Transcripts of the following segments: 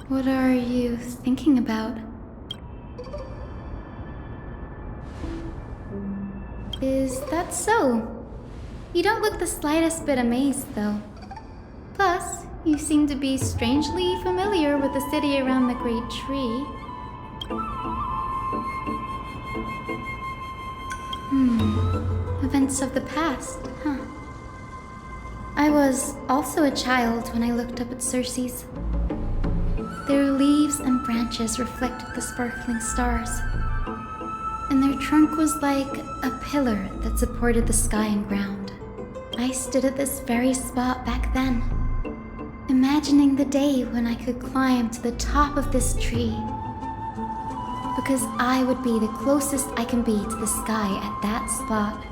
What are you thinking about? Is that so? You don't look the slightest bit amazed, though. Plus, you seem to be strangely familiar with the city around the Great Tree. Events of the past, huh? I was also a child when I looked up at Circe's. Their leaves and branches reflected the sparkling stars, and their trunk was like a pillar that supported the sky and ground. I stood at this very spot back then, imagining the day when I could climb to the top of this tree, because I would be the closest I can be to the sky at that spot.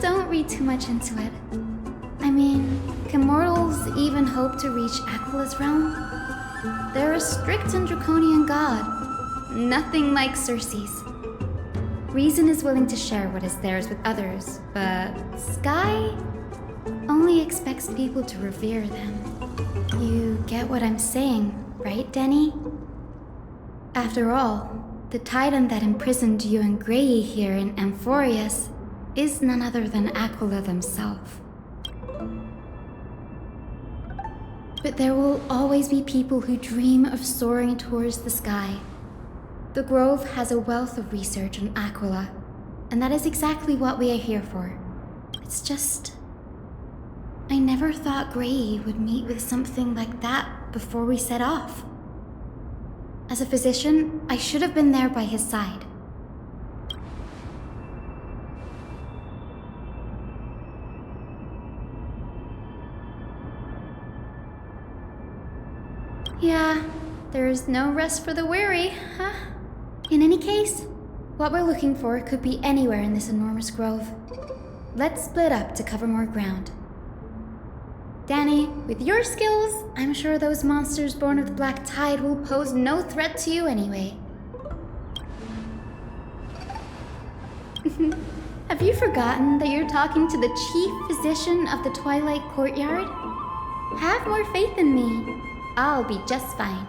Don't read too much into it. I mean, can mortals even hope to reach Aquila's realm? They're a strict and draconian god, nothing like Circe's. Reason is willing to share what is theirs with others, but Sky only expects people to revere them. You get what I'm saying, right, Denny? After all, the titan that imprisoned you and Grey here in Amphoreus is none other than Aquila themselves. But there will always be people who dream of soaring towards the sky. The Grove has a wealth of research on Aquila, and that is exactly what we are here for. It's just, I never thought Grey would meet with something like that before we set off. As a physician, I should have been there by his side. Yeah, there's no rest for the weary, huh? In any case, what we're looking for could be anywhere in this enormous grove. Let's split up to cover more ground. Danny, with your skills, I'm sure those monsters born of the Black Tide will pose no threat to you anyway. Have you forgotten that you're talking to the chief physician of the Twilight Courtyard? Have more faith in me. I'll be just fine.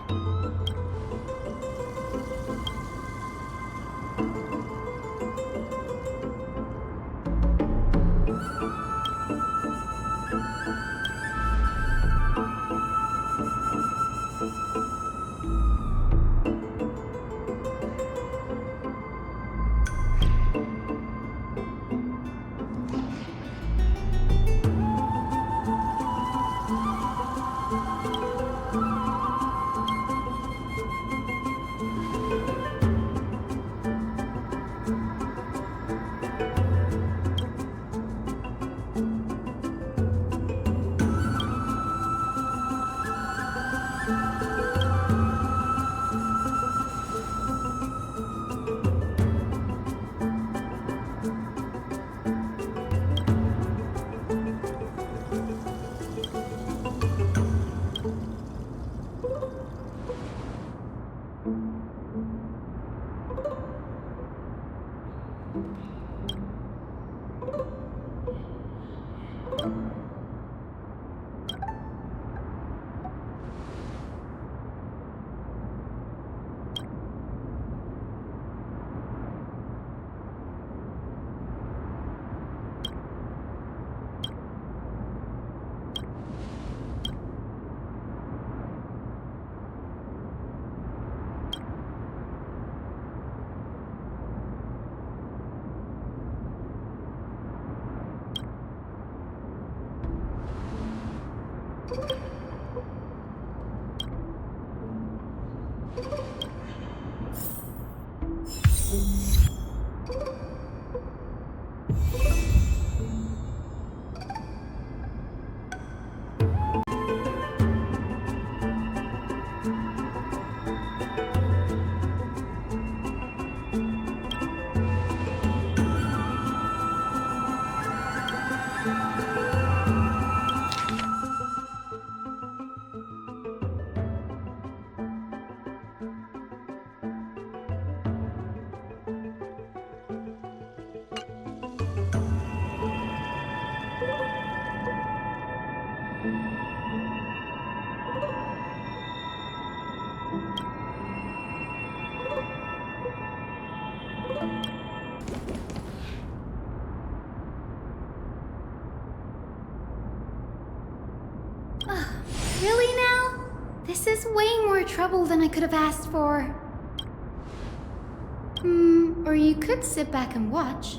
This is way more trouble than I could have asked for. Or you could sit back and watch.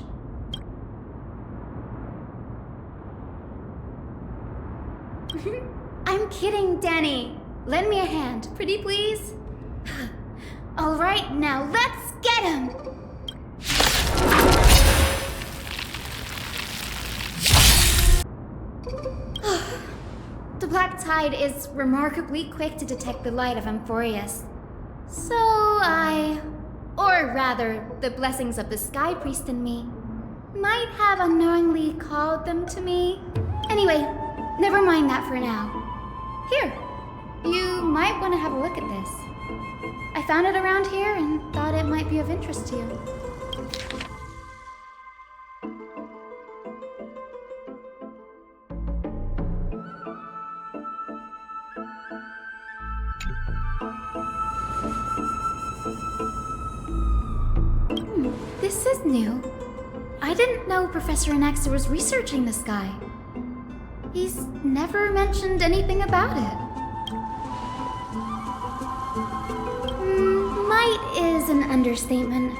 I'm kidding, Danny. Lend me a hand, pretty please? Alright, now let's get him! The Black Tide is remarkably quick to detect the light of Amphoreus. So or rather, the blessings of the Sky Priest in me, might have unknowingly called them to me. Anyway, never mind that for now. Here, you might want to have a look at this. I found it around here and thought it might be of interest to you. This is new. I didn't know Professor Anaxa was researching the sky. He's never mentioned anything about it. Might is an understatement.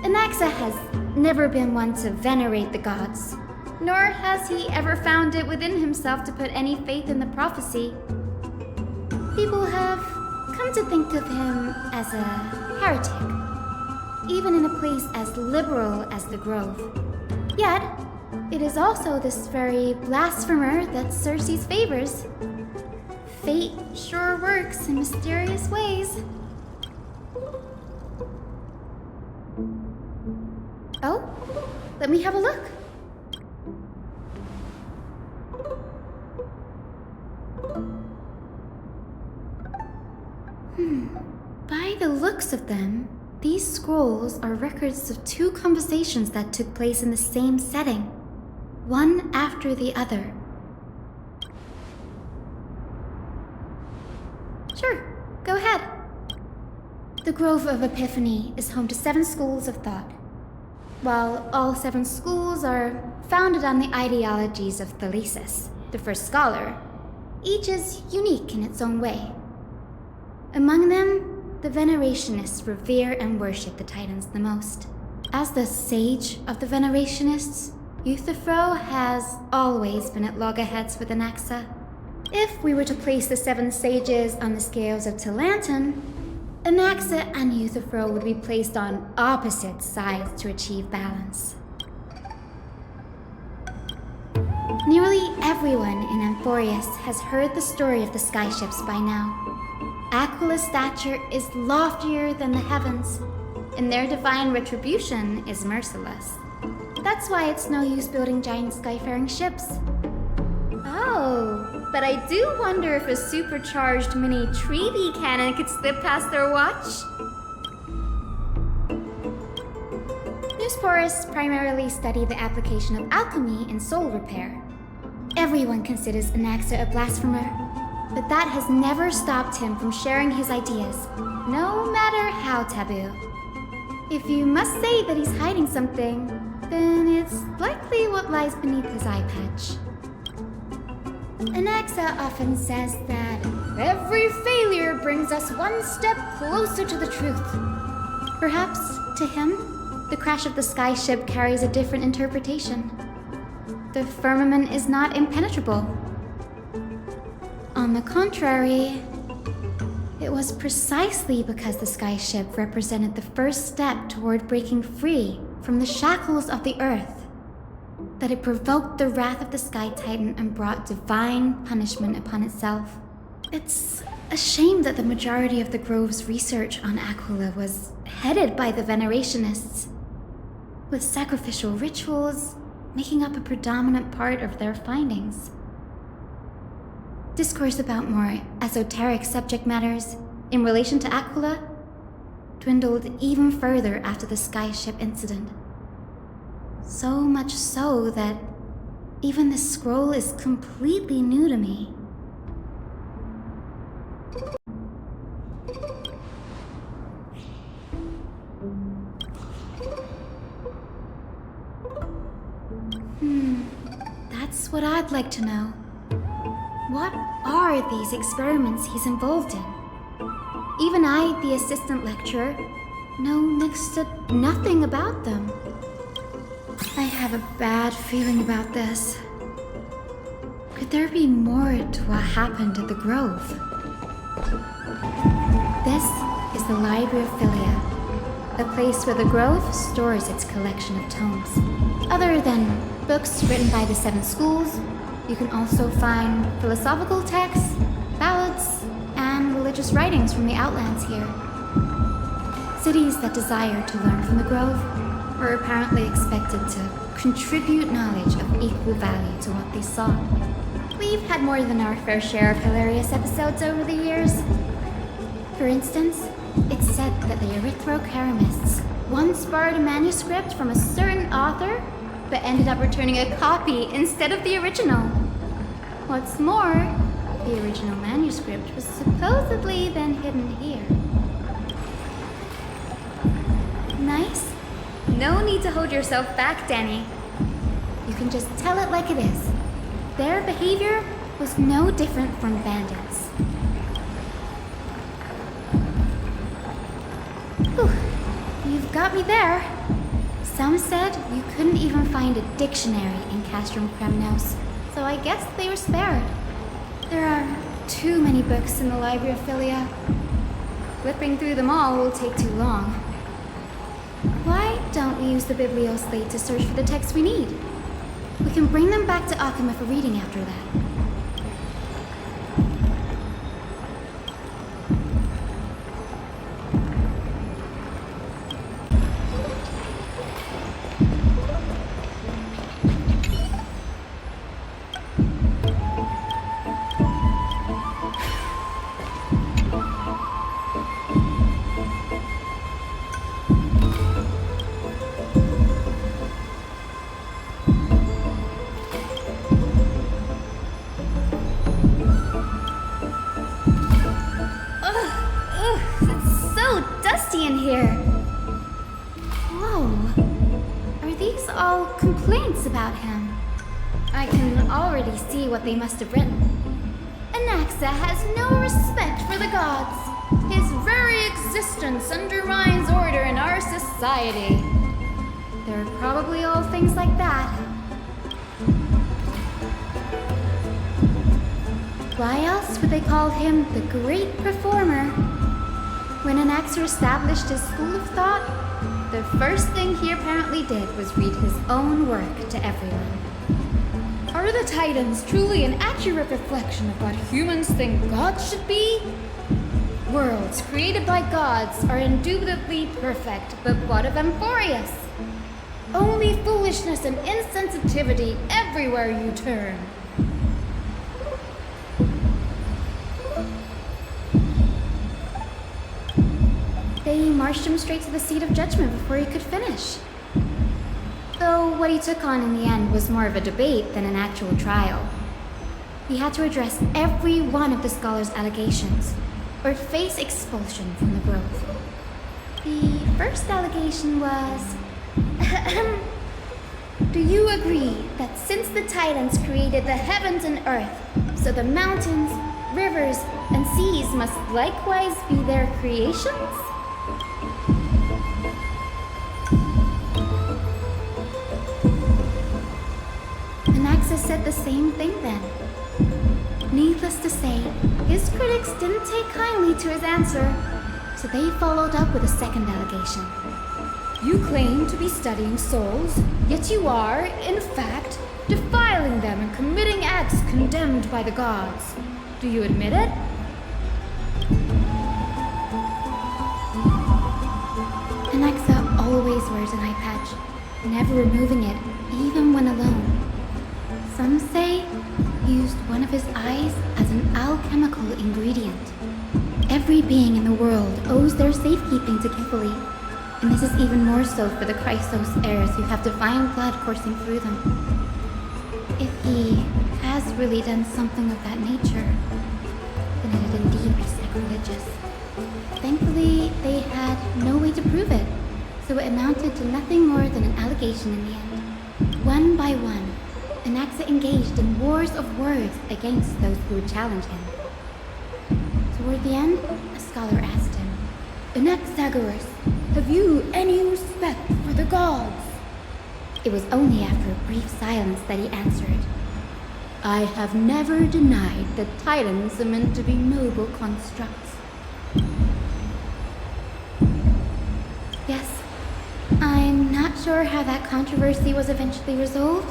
Anaxa has never been one to venerate the gods, nor has he ever found it within himself to put any faith in the prophecy. People have come to think of him as a heretic, even in a place as liberal as the Grove. Yet, it is also this very blasphemer that Circe's favors. Fate sure works in mysterious ways. Oh, let me have a look. By the looks of them, these scrolls are records of two conversations that took place in the same setting, one after the other. Sure, go ahead. The Grove of Epiphany is home to 7 schools of thought. While all 7 schools are founded on the ideologies of Thalesis, the first scholar, each is unique in its own way. Among them, the Venerationists revere and worship the Titans the most. As the sage of the Venerationists, Euthyphro has always been at loggerheads with Anaxa. If we were to place the 7 sages on the scales of Talanton, Anaxa and Euthyphro would be placed on opposite sides to achieve balance. Nearly everyone in Amphoreus has heard the story of the skyships by now. Aquila's stature is loftier than the heavens, and their divine retribution is merciless. That's why it's no use building giant skyfaring ships. Oh, but I do wonder if a supercharged mini Treevy cannon could slip past their watch. Newsporists primarily study the application of alchemy in soul repair. Everyone considers Anaxa a blasphemer, but that has never stopped him from sharing his ideas, no matter how taboo. If you must say that he's hiding something, then it's likely what lies beneath his eye patch. Anaxa often says that every failure brings us one step closer to the truth. Perhaps, to him, the crash of the skyship carries a different interpretation. The firmament is not impenetrable. On the contrary, it was precisely because the skyship represented the first step toward breaking free from the shackles of the earth that it provoked the wrath of the Sky Titan and brought divine punishment upon itself. It's a shame that the majority of the Grove's research on Aquila was headed by the Venerationists, with sacrificial rituals making up a predominant part of their findings. Discourse about more esoteric subject matters in relation to Aquila dwindled even further after the skyship incident. So much so that even this scroll is completely new to me. That's what I'd like to know. What are these experiments he's involved in? Even I, the assistant lecturer, know next to nothing about them. I have a bad feeling about this. Could there be more to what happened at the Grove? This is the Library of Philia, the place where the Grove stores its collection of tomes. Other than books written by the 7 schools, you can also find philosophical texts, ballads, and religious writings from the Outlands here. Cities that desire to learn from the Grove were apparently expected to contribute knowledge of equal value to what they sought. We've had more than our fair share of hilarious episodes over the years. For instance, it's said that the erythrocheramists once borrowed a manuscript from a certain author, but ended up returning a copy instead of the original. What's more, the original manuscript was supposedly then hidden here. Nice? No need to hold yourself back, Danny. You can just tell it like it is. Their behavior was no different from bandits. Whew, you've got me there. Some said you couldn't even find a dictionary in Castrum Kremnos, so I guess they were spared. There are too many books in the Library of Philia. Flipping through them all will take too long. Why don't we use the biblioslate to search for the texts we need? We can bring them back to Akuma for reading after that. In here. Whoa. Are these all complaints about him? I can already see what they must have written. Anaxa has no respect for the gods. His very existence undermines order in our society. They're probably all things like that. Why else would they call him the Great Performer? When Anaxa established his school of thought, the first thing he apparently did was read his own work to everyone. Are the Titans truly an accurate reflection of what humans think gods should be? Worlds created by gods are indubitably perfect, but what of Amphoreus? Only foolishness and insensitivity everywhere you turn. They marched him straight to the seat of judgment before he could finish. Though what he took on in the end was more of a debate than an actual trial. He had to address every one of the scholar's allegations, or face expulsion from the Grove. The first allegation was... Do you agree that since the Titans created the heavens and earth, so the mountains, rivers, and seas must likewise be their creations? Anaxa said the same thing then. Needless to say, his critics didn't take kindly to his answer, so they followed up with a second allegation. You claim to be studying souls, yet you are, in fact, defiling them and committing acts condemned by the gods. Do you admit it? Anaxa always wears an eye patch, never removing it, even when alone. Some say he used one of his eyes as an alchemical ingredient. Every being in the world owes their safekeeping to Kifili, and this is even more so for the Chrysos heirs who have divine blood coursing through them. If he has really done something of that nature, then it'd indeed be sacrilegious. Thankfully, they had no way to prove it, so it amounted to nothing more than an allegation in the end. One by one, Anaxa engaged in wars of words against those who would challenge him. Toward the end, a scholar asked him, "Anaxagoras, have you any respect for the gods?" It was only after a brief silence that he answered, "I have never denied that titans are meant to be noble constructs." Yes, I'm not sure how that controversy was eventually resolved,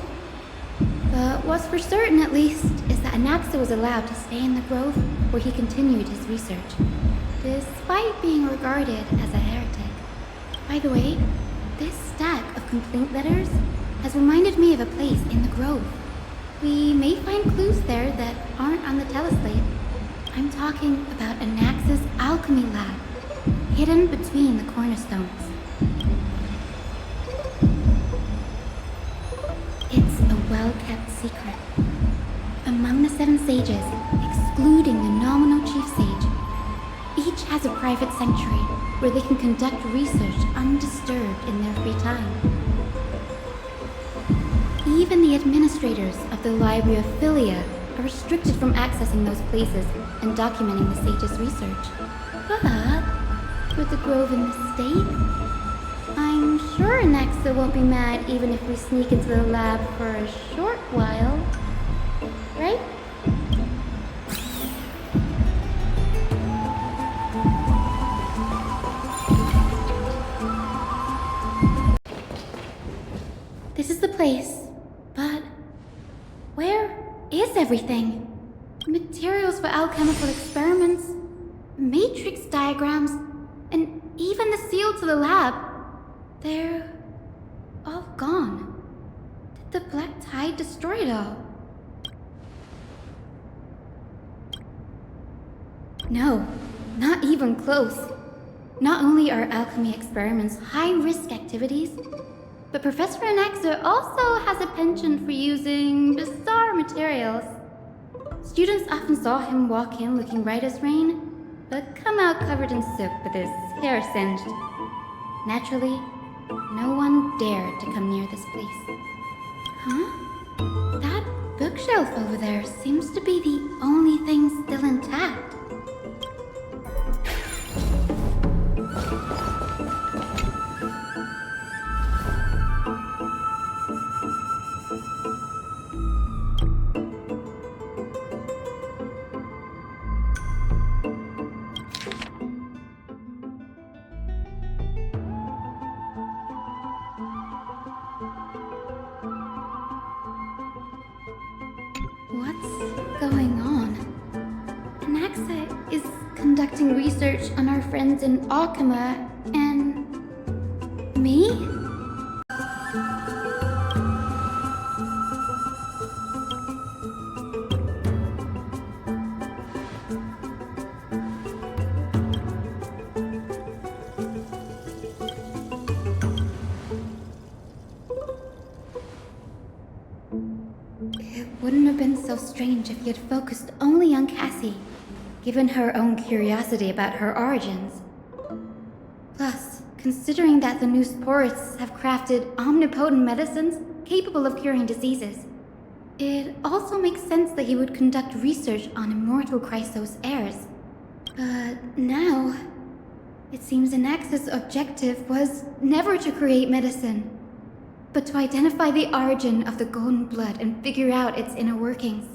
but what's for certain at least is that Anaxa was allowed to stay in the grove where he continued his research, despite being regarded as a heretic. By the way, this stack of complaint letters has reminded me of a place in the grove. We may find clues there that aren't on the teleslate. I'm talking about Anaxa's alchemy lab, hidden between the cornerstones. It's a well-kept secret. Among the 7 sages, excluding the nominal chief sage, each has a private sanctuary where they can conduct research undisturbed in their free time. Even the administrators of the Library of Philia are restricted from accessing those places and documenting the sage's research. But with the grove in the state, I'm sure Anaxa won't be mad even if we sneak into the lab for a short while, right? This is the place, but where is everything? Materials for alchemical experiments, matrix diagrams, and even the seal to the lab. They're all gone. Did the black tide destroy it all? No, not even close. Not only are alchemy experiments high-risk activities, but Professor Anaxa also has a penchant for using bizarre materials. Students often saw him walk in looking right as rain, but come out covered in soot with his hair singed. Naturally, no one dared to come near this place. Huh? That bookshelf over there seems to be the only thing still intact. What's going on? Anaxa is conducting research on our friends in Alchema and me? It wouldn't have been so strange if he had focused only on Cassie, given her own curiosity about her origins. Plus, considering that the new sporists have crafted omnipotent medicines capable of curing diseases, it also makes sense that he would conduct research on immortal Chrysos heirs. But now, it seems Anaxa's objective was never to create medicine, but to identify the origin of the golden blood and figure out its inner workings.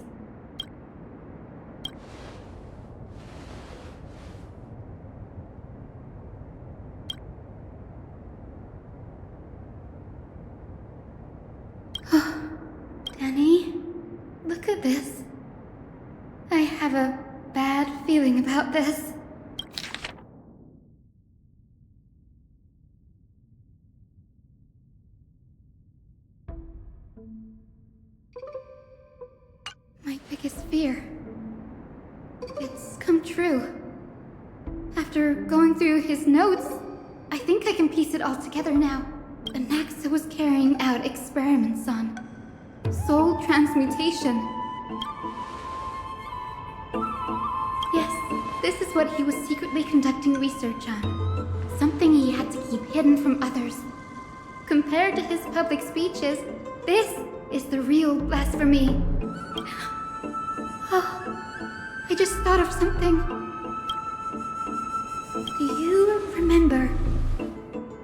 Danny, look at this. I have a bad feeling about this. My biggest fear. It's come true. After going through his notes, I think I can piece it all together now. Anaxa was carrying out experiments on soul transmutation. Yes, this is what he was secretly conducting research on. Something he had to keep hidden from others. Compared to his public speeches, this is the real blasphemy. Oh, I just thought of something. Do you remember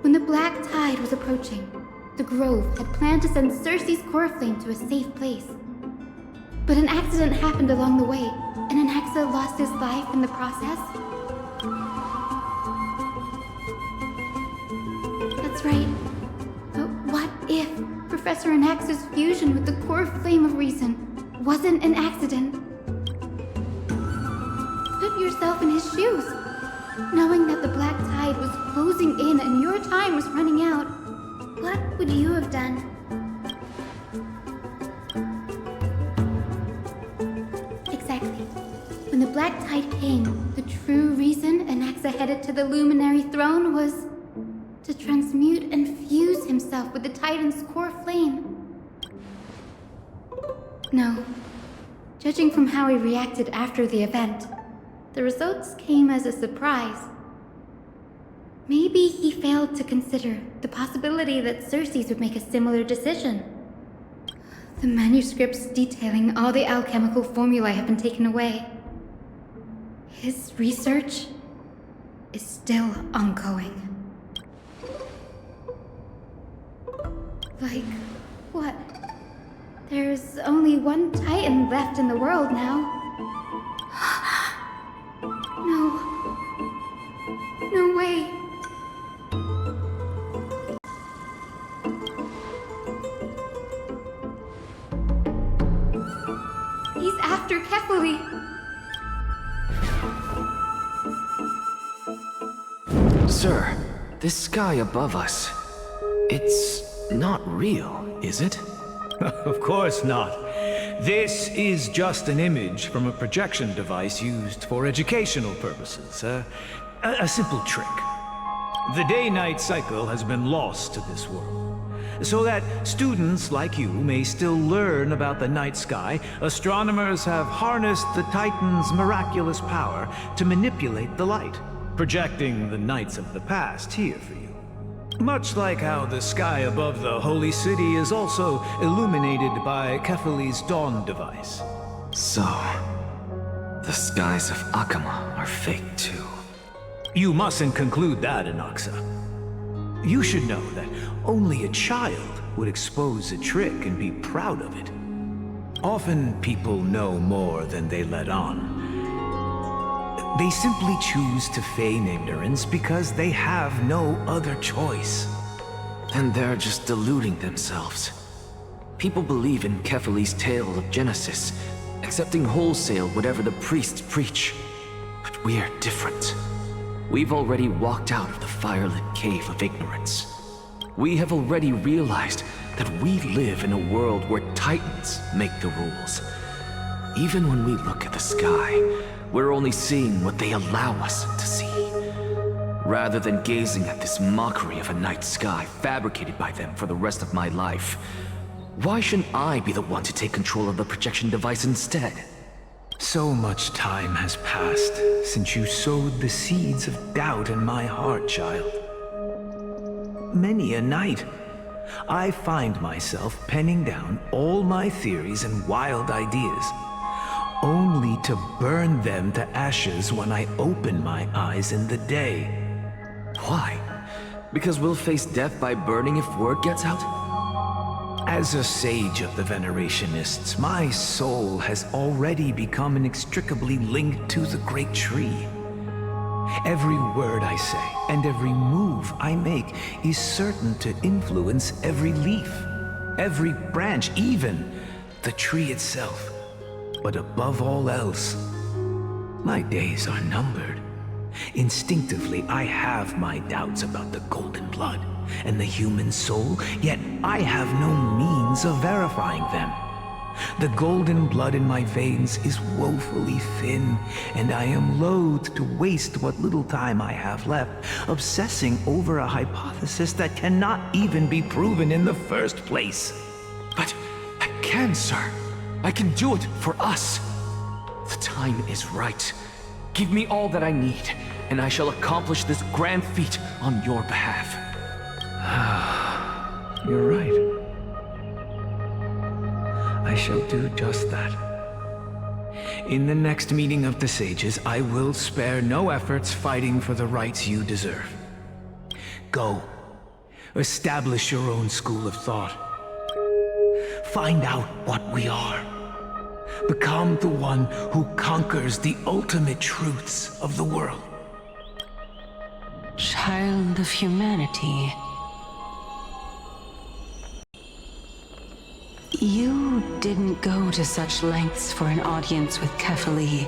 when the black tide was approaching? The Grove had planned to send Circe's core flame to a safe place. But an accident happened along the way, and Anaxa lost his life in the process. That's right. But what if Professor Anaxa's fusion with the core flame of reason wasn't an accident? Put yourself in his shoes. Knowing that the black tide was closing in and your time was running out, what would you have done? Exactly. When the black tide came, the true reason Anaxa headed to the Luminary Throne was to transmute and fuse himself with the Titan's core flame. No. Judging from how he reacted after the event, the results came as a surprise. Maybe he failed to consider the possibility that Circe's would make a similar decision. The manuscripts detailing all the alchemical formulae have been taken away. His research is still ongoing. Like, what? There's only one Titan left in the world now. No. No way. He's after Kefali. Sir, this sky above us, it's not real, is it? Of course not. This is just an image from a projection device used for educational purposes. A simple trick. The day-night cycle has been lost to this world. So that students like you may still learn about the night sky, astronomers have harnessed the Titan's miraculous power to manipulate the light, projecting the nights of the past here for you. Much like how the sky above the Holy City is also illuminated by Kefali's dawn device. So, the skies of Akama are fake too. You mustn't conclude that, anaxa. You should know that only a child would expose a trick and be proud of it. Often people know more than they let on. They simply choose to feign ignorance because they have no other choice. Then they're just deluding themselves. People believe in Kefali's tale of Genesis, accepting wholesale whatever the priests preach. But we're different. We've already walked out of the firelit cave of ignorance. We have already realized that we live in a world where Titans make the rules. Even when we look at the sky, we're only seeing what they allow us to see. Rather than gazing at this mockery of a night sky fabricated by them for the rest of my life, why shouldn't I be the one to take control of the projection device instead? So much time has passed since you sowed the seeds of doubt in my heart, child. Many a night, I find myself penning down all my theories and wild ideas, only to burn them to ashes when I open my eyes in the day. Why? Because we'll face death by burning if word gets out? As a sage of the Venerationists, my soul has already become inextricably linked to the great tree. Every word I say and every move I make is certain to influence every leaf, every branch, even the tree itself. But above all else, my days are numbered. Instinctively, I have my doubts about the golden blood and the human soul, yet I have no means of verifying them. The golden blood in my veins is woefully thin, and I am loath to waste what little time I have left obsessing over a hypothesis that cannot even be proven in the first place. But I can, sir. I can do it for us. The time is right. Give me all that I need, and I shall accomplish this grand feat on your behalf. You're right. I shall do just that. In the next meeting of the sages, I will spare no efforts fighting for the rights you deserve. Go. Establish your own school of thought. Find out what we are. Become the one who conquers the ultimate truths of the world. Child of humanity. You didn't go to such lengths for an audience with Kefali.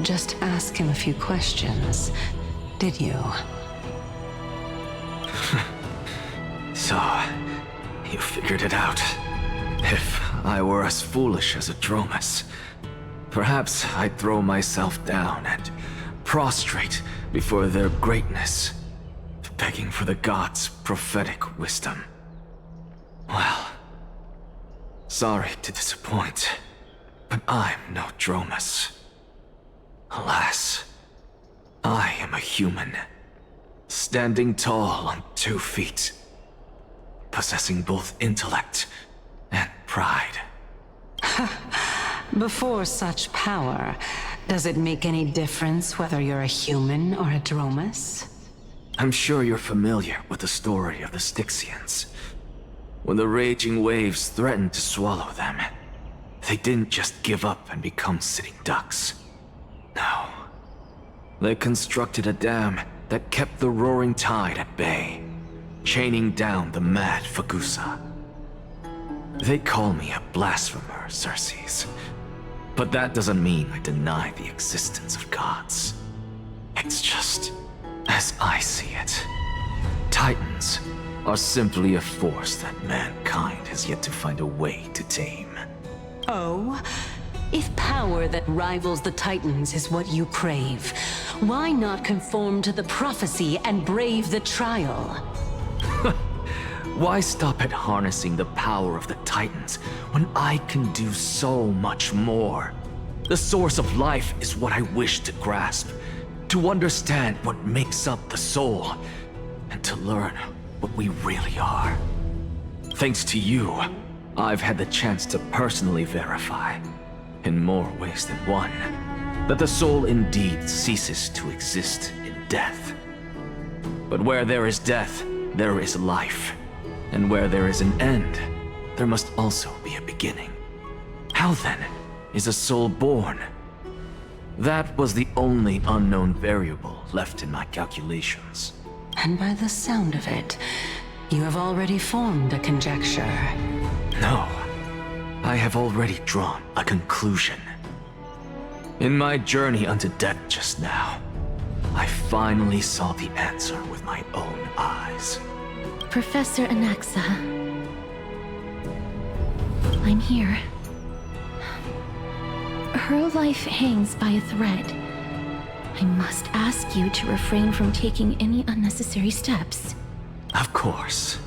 Just ask him a few questions, did you? So, you figured it out. If I were as foolish as a Dromus, perhaps I'd throw myself down and prostrate before their greatness, begging for the gods' prophetic wisdom. Well, sorry to disappoint, but I'm no Dromus. Alas, I am a human, standing tall on 2 feet, possessing both intellect and pride. Before such power, does it make any difference whether you're a human or a Dromus? I'm sure you're familiar with the story of the Styxians. When the raging waves threatened to swallow them, they didn't just give up and become sitting ducks. No. They constructed a dam that kept the roaring tide at bay, chaining down the mad Fagusa. They call me a blasphemer, Xerxes. But that doesn't mean I deny the existence of gods. It's just, as I see it, Titans are simply a force that mankind has yet to find a way to tame. Oh? If power that rivals the Titans is what you crave, why not conform to the prophecy and brave the trial? Why stop at harnessing the power of the Titans when I can do so much more? The source of life is what I wish to grasp, to understand what makes up the soul, and to learn what we really are. Thanks to you, I've had the chance to personally verify, in more ways than one, that the soul indeed ceases to exist in death. But where there is death, there is life. And where there is an end, there must also be a beginning. How then is a soul born? That was the only unknown variable left in my calculations. And by the sound of it, you have already formed a conjecture. No, I have already drawn a conclusion. In my journey unto death just now, I finally saw the answer with my own eyes. Professor Anaxa. I'm here. Her life hangs by a thread. I must ask you to refrain from taking any unnecessary steps. Of course.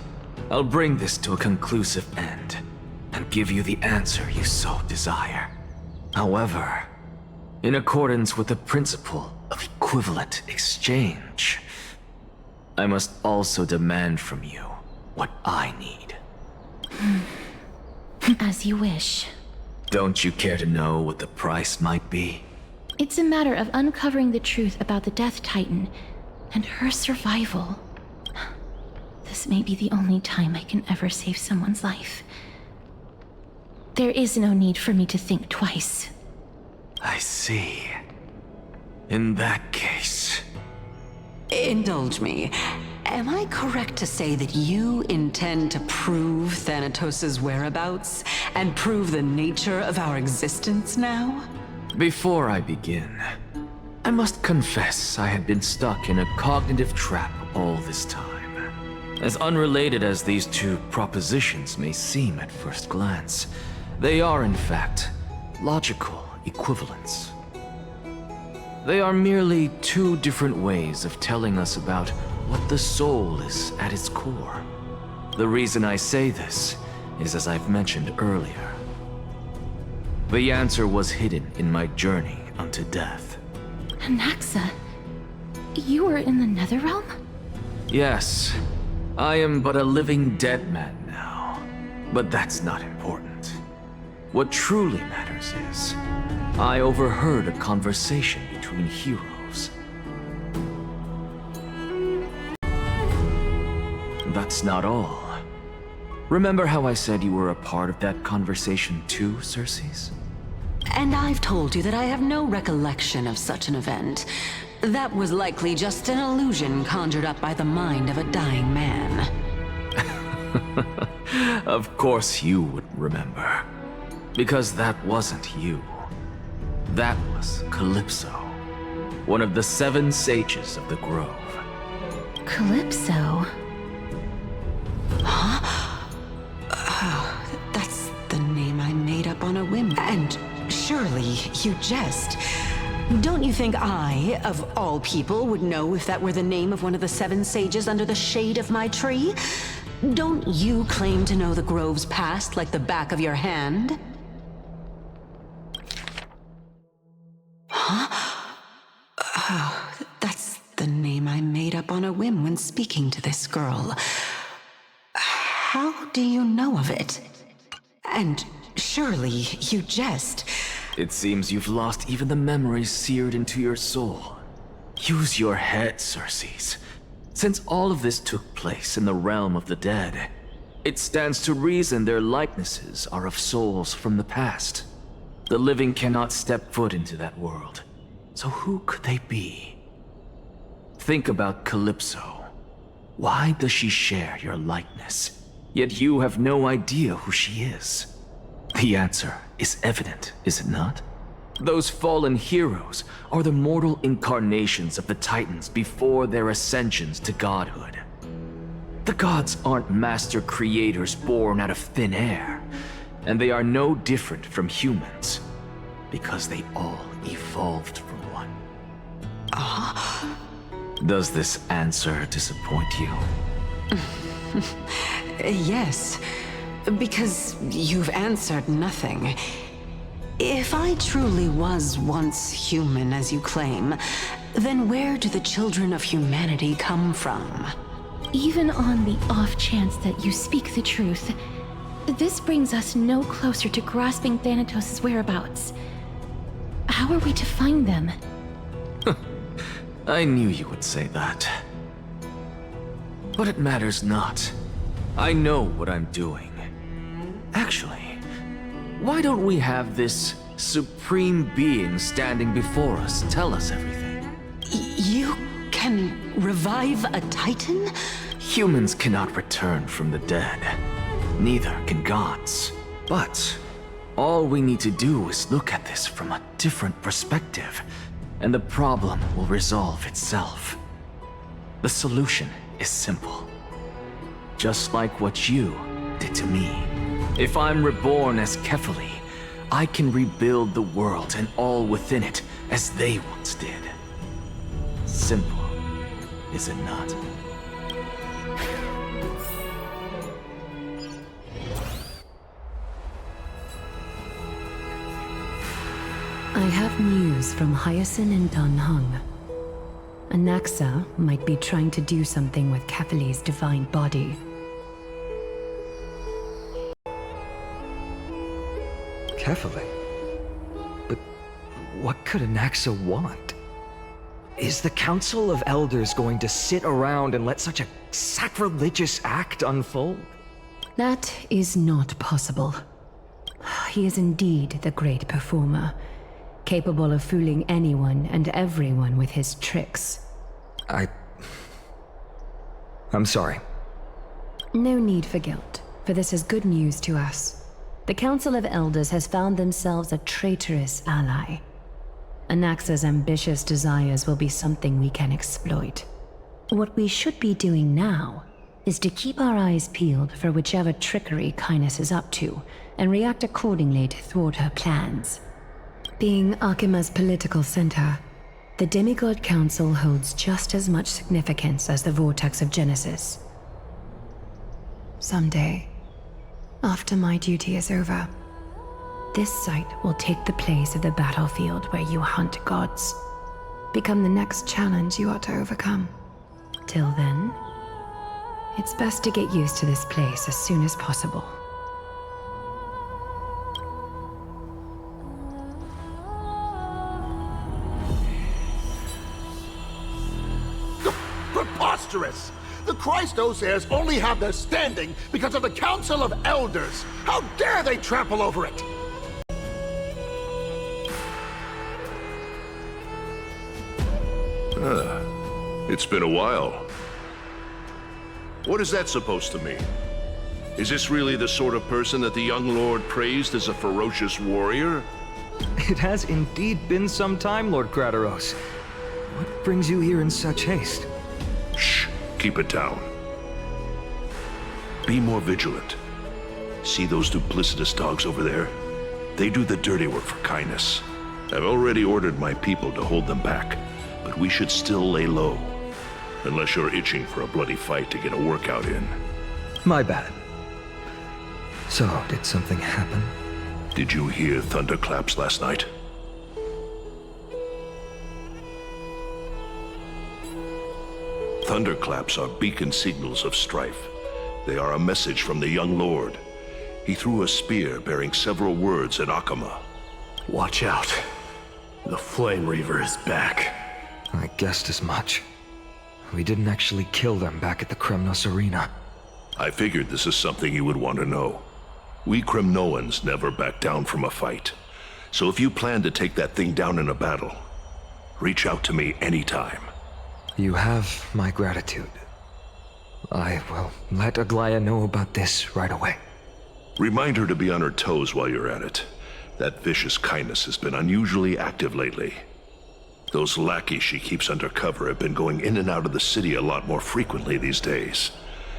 I'll bring this to a conclusive end, and give you the answer you so desire. However, in accordance with the principle of equivalent exchange, I must also demand from you what I need. As you wish. Don't you care to know what the price might be? It's a matter of uncovering the truth about the Death Titan and her survival. This may be the only time I can ever save someone's life. There is no need for me to think twice. I see. In that case... Indulge me. Am I correct to say that you intend to prove Thanatos' whereabouts and prove the nature of our existence now? Before I begin, I must confess I had been stuck in a cognitive trap all this time. As unrelated as these two propositions may seem at first glance, they are in fact logical equivalents. They are merely two different ways of telling us about what the soul is at its core. The reason I say this is as I've mentioned earlier. The answer was hidden in my journey unto death. Anaxa, you were in the Netherrealm? Yes, I am but a living dead man now, but that's not important. What truly matters is, I overheard a conversation between heroes. That's not all. Remember how I said you were a part of that conversation too, Circes? And I've told you that I have no recollection of such an event. That was likely just an illusion conjured up by the mind of a dying man. Of course you would remember. Because that wasn't you. That was Calypso, one of the 7 sages of the Grove. Calypso? That's the name I made up on a whim. And surely you jest. Don't you think I, of all people, would know if that were the name of one of the 7 sages under the shade of my tree? Don't you claim to know the Grove's past like the back of your hand? That's the name I made up on a whim when speaking to this girl. How do you know of it? And surely you jest. It seems you've lost even the memories seared into your soul. Use your head, Circes. Since all of this took place in the realm of the dead, it stands to reason their likenesses are of souls from the past. The living cannot step foot into that world. So who could they be? Think about Calypso. Why does she share your likeness? Yet you have no idea who she is. The answer is evident, is it not? Those fallen heroes are the mortal incarnations of the Titans before their ascensions to godhood. The gods aren't master creators born out of thin air, and they are no different from humans, because they all evolved from one. Does this answer disappoint you? Yes, because you've answered nothing. If I truly was once human, as you claim, then where do the children of humanity come from? Even on the off chance that you speak the truth, this brings us no closer to grasping Thanatos' whereabouts. How are we to find them? I knew you would say that. But it matters not. I know what I'm doing. Actually, why don't we have this supreme being standing before us tell us everything? You can revive a Titan? Humans cannot return from the dead. Neither can gods. But all we need to do is look at this from a different perspective, and the problem will resolve itself. The solution is simple. Just like what you did to me. If I'm reborn as Kefali, I can rebuild the world and all within it as they once did. Simple, is it not? I have news from Hyacinth and Danheng. Anaxa might be trying to do something with Kefali's divine body. Kefali? But what could Anaxa want? Is the Council of Elders going to sit around and let such a sacrilegious act unfold? That is not possible. He is indeed the great performer, capable of fooling anyone and everyone with his tricks. I'm sorry. No need for guilt, for this is good news to us. The Council of Elders has found themselves a traitorous ally. Anaxa's ambitious desires will be something we can exploit. What we should be doing now is to keep our eyes peeled for whichever trickery Kainis is up to, and react accordingly to thwart her plans. Being Akima's political center, the Demigod Council holds just as much significance as the Vortex of Genesis. Someday, after my duty is over, this site will take the place of the battlefield where you hunt gods. Become the next challenge you ought to overcome. Till then, it's best to get used to this place as soon as possible. Preposterous! The Christos heirs only have their standing because of the Council of Elders! How dare they trample over it! It's been a while. What is that supposed to mean? Is this really the sort of person that the young lord praised as a ferocious warrior? It has indeed been some time, Lord Kratos. What brings you here in such haste? Shh, keep it down. Be more vigilant. See those duplicitous dogs over there? They do the dirty work for kindness. I've already ordered my people to hold them back, but we should still lay low. Unless you're itching for a bloody fight to get a workout in. My bad. So, did something happen? Did you hear thunderclaps last night? Thunderclaps are beacon signals of strife. They are a message from the young lord. He threw a spear bearing several words at Akama. Watch out. The Flame Reaver is back. I guessed as much. We didn't actually kill them back at the Kremnos Arena. I figured this is something you would want to know. We Kremnoans never back down from a fight. So if you plan to take that thing down in a battle, reach out to me anytime. You have my gratitude. I will let Aglaya know about this right away. Remind her to be on her toes while you're at it. That vicious kindness has been unusually active lately. Those lackeys she keeps under cover have been going in and out of the city a lot more frequently these days.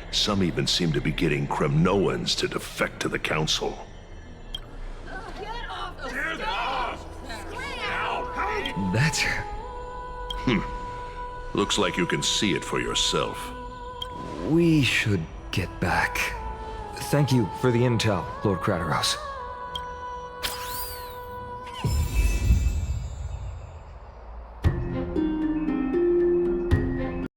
Some even seem to be getting Kremnoans to defect to the Council. That's her. Looks like you can see it for yourself. We should get back. Thank you for the intel, Lord Kratos.